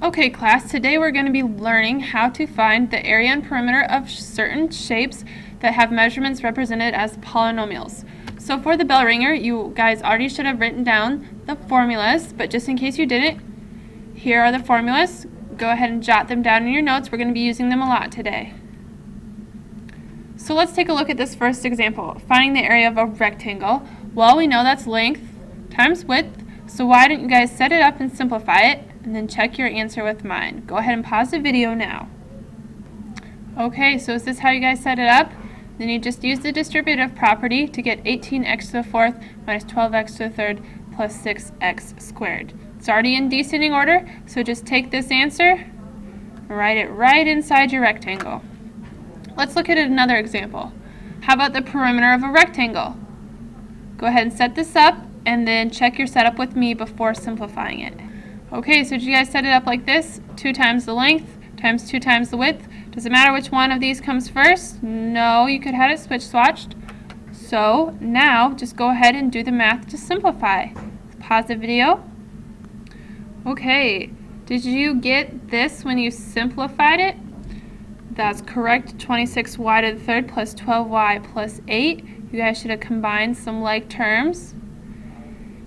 Okay class, today we're going to be learning how to find the area and perimeter of certain shapes that have measurements represented as polynomials. So for the bell ringer, you guys already should have written down the formulas, but just in case you didn't, here are the formulas. Go ahead and jot them down in your notes. We're going to be using them a lot today. So let's take a look at this first example, finding the area of a rectangle. Well, we know that's length times width, so why don't you guys set it up and simplify it, and then check your answer with mine. Go ahead and pause the video now. Okay, so is this how you guys set it up? Then you just use the distributive property to get 18x to the fourth minus 12x to the third plus 6x squared. It's already in descending order, so just take this answer and write it right inside your rectangle. Let's look at another example. How about the perimeter of a rectangle? Go ahead and set this up and then check your setup with me before simplifying it. Okay, so did you guys set it up like this? 2 times the length times 2 times the width. Does it matter which one of these comes first? No, you could have it switched. So now just go ahead and do the math to simplify. Pause the video. Okay, did you get this when you simplified it? That's correct, 26y to the third plus 12y plus 8. You guys should have combined some like terms.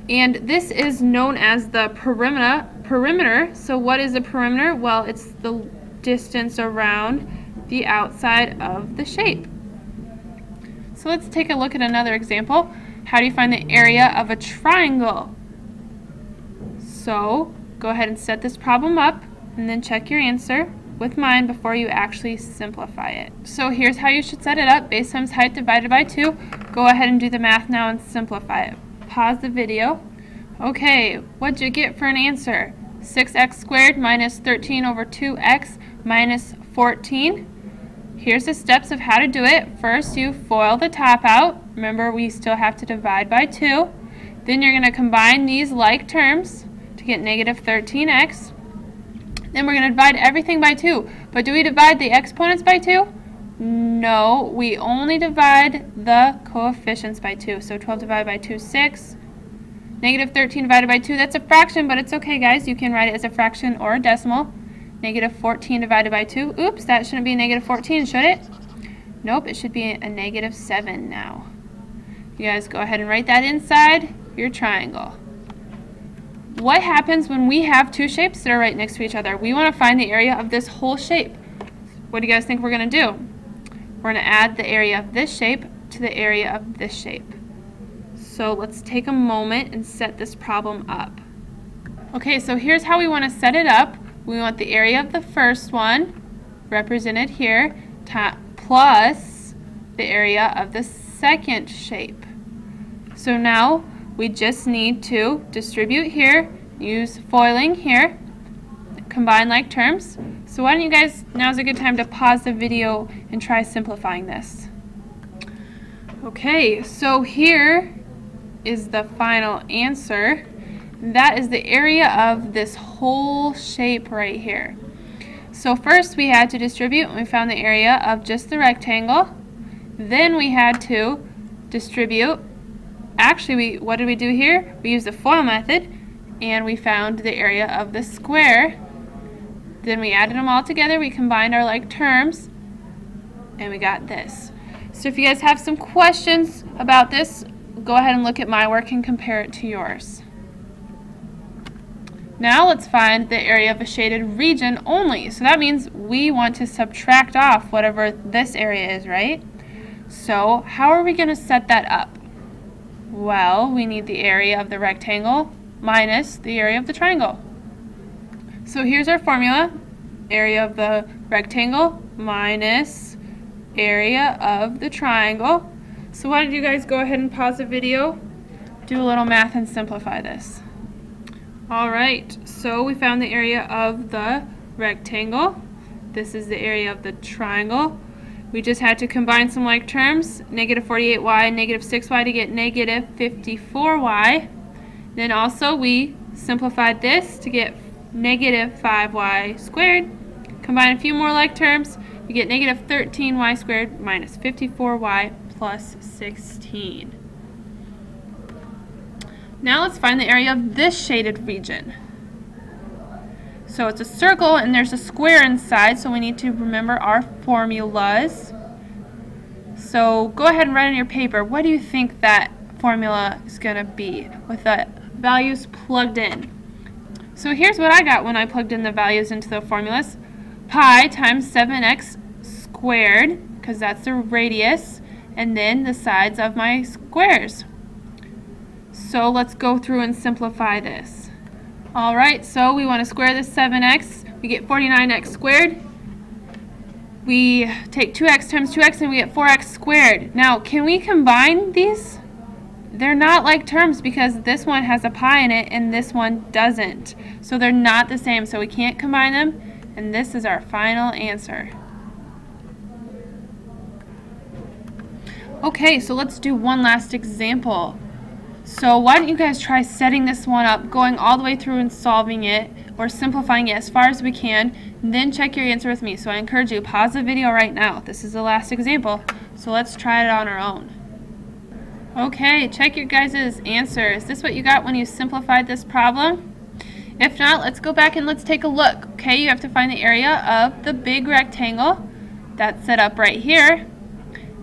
And this is known as the perimeter. So what is the perimeter? Well, it's the distance around the outside of the shape. So let's take a look at another example. How do you find the area of a triangle? So go ahead and set this problem up and then check your answer with mine before you actually simplify it. So here's how you should set it up. Base times height divided by 2. Go ahead and do the math now and simplify it. Pause the video. Okay, what'd you get for an answer? 6x squared minus 13 over 2x minus 14. Here's the steps of how to do it. First, you FOIL the top out. Remember, we still have to divide by 2. Then you're going to combine these like terms to get negative 13x. Then we're going to divide everything by 2. But do we divide the exponents by 2? No, we only divide the coefficients by 2. So 12 divided by 2 is 6. Negative 13 divided by 2, that's a fraction, but it's okay, guys. You can write it as a fraction or a decimal. Negative 14 divided by 2. Oops, that shouldn't be negative 14, should it? Nope, it should be a negative 7 now. You guys go ahead and write that inside your triangle. What happens when we have two shapes that are right next to each other? We want to find the area of this whole shape. What do you guys think we're going to do? We're going to add the area of this shape to the area of this shape. So let's take a moment and set this problem up. Okay, so here's how we want to set it up. We want the area of the first one, represented here, plus the area of the second shape. So now we just need to distribute here, use foiling here, combine like terms. So why don't you guys, now's a good time to pause the video and try simplifying this. Okay, so here is the final answer. That is the area of this whole shape right here. So first we had to distribute and we found the area of just the rectangle. Then we had to distribute. Actually, what did we do here? We used the FOIL method and we found the area of the square. Then we added them all together, we combined our like terms, and we got this. So if you guys have some questions about this, go ahead and look at my work and compare it to yours. Now let's find the area of a shaded region only. So that means we want to subtract off whatever this area is, right? So how are we going to set that up? Well, we need the area of the rectangle minus the area of the triangle. So here's our formula. Area of the rectangle minus area of the triangle. So why don't you guys go ahead and pause the video, do a little math, and simplify this. Alright, so we found the area of the rectangle. This is the area of the triangle. We just had to combine some like terms, negative 48y and negative 6y to get negative 54y. Then also we simplified this to get negative 5y squared. Combine a few more like terms, you get negative 13y squared minus 54y plus 16. Now let's find the area of this shaded region. So it's a circle and there's a square inside, so we need to remember our formulas. So go ahead and write on your paper, what do you think that formula is going to be with the values plugged in? So here's what I got when I plugged in the values into the formulas. Pi times 7x squared, because that's the radius, and then the sides of my squares. So let's go through and simplify this. Alright, so we want to square this 7x. We get 49x squared. We take 2x times 2x and we get 4x squared. Now, can we combine these? They're not like terms because this one has a pi in it and this one doesn't. So they're not the same, so we can't combine them. And this is our final answer. Okay, so let's do one last example. So why don't you guys try setting this one up, going all the way through and solving it, or simplifying it as far as we can, and then check your answer with me. So I encourage you, pause the video right now. This is the last example, so let's try it on our own. Okay, check your guys' answer. Is this what you got when you simplified this problem? If not, let's go back and let's take a look. Okay, you have to find the area of the big rectangle that's set up right here,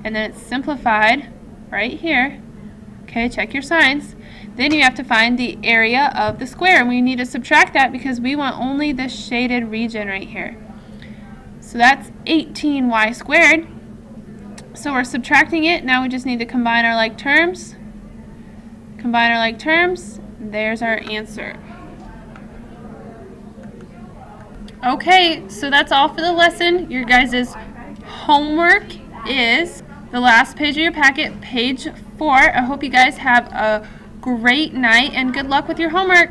and then it's simplified right here. Okay, check your signs. Then you have to find the area of the square, and we need to subtract that because we want only the shaded region right here. So that's 18y squared. So we're subtracting it. Now we just need to combine our like terms. Combine our like terms. There's our answer. Okay, so that's all for the lesson. Your guys' homework is the last page of your packet, page 4. I hope you guys have a great night and good luck with your homework.